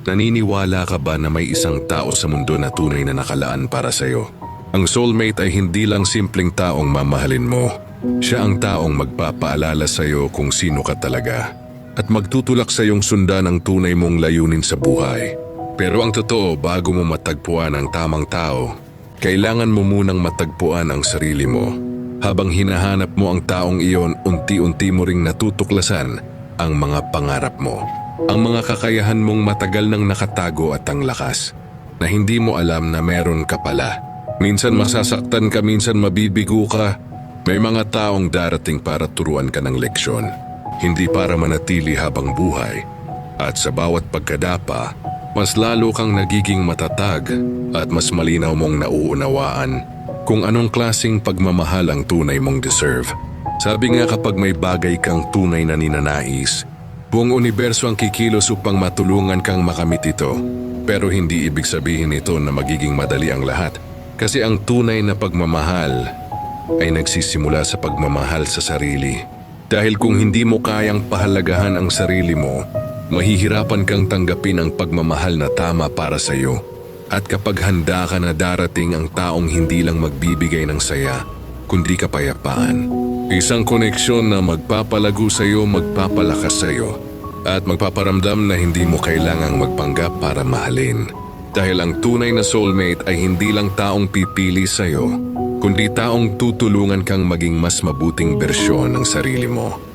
Naniniwala ka ba na may isang tao sa mundo na tunay na nakalaan para sa'yo? Ang soulmate ay hindi lang simpleng taong mamahalin mo. Siya ang taong magpapaalala sa'yo kung sino ka talaga at magtutulak sa iyong sundan ang tunay mong layunin sa buhay. Pero ang totoo, bago mo matagpuan ang tamang tao, kailangan mo munang matagpuan ang sarili mo. Habang hinahanap mo ang taong iyon, unti-unti mo ring natutuklasan ang mga pangarap mo. Ang mga kakayahan mong matagal nang nakatago at ang lakas na hindi mo alam na meron ka pala. Minsan masasaktan ka, minsan mabibigo ka. May mga taong darating para turuan ka ng leksyon, hindi para manatili habang buhay. At sa bawat pagkadapa, mas lalo kang nagiging matatag at mas malinaw mong nauunawaan kung anong klaseng pagmamahal ang tunay mong deserve. Sabi nga, kapag may bagay kang tunay na ninanais, buong universo ang kikilos upang matulungan kang makamit ito. Pero hindi ibig sabihin ito na magiging madali ang lahat. Kasi ang tunay na pagmamahal ay nagsisimula sa pagmamahal sa sarili. Dahil kung hindi mo kayang pahalagahan ang sarili mo, mahihirapan kang tanggapin ang pagmamahal na tama para sa iyo. At kapag handa ka na, darating ang taong hindi lang magbibigay ng saya, kundi kapayapaan. Isang koneksyon na magpapalago sa iyo, magpapalakas sa iyo, at magpaparamdam na hindi mo kailangang magpanggap para mahalin. Dahil ang tunay na soulmate ay hindi lang taong pipili sa iyo, kundi taong tutulungan kang maging mas mabuting bersyon ng sarili mo.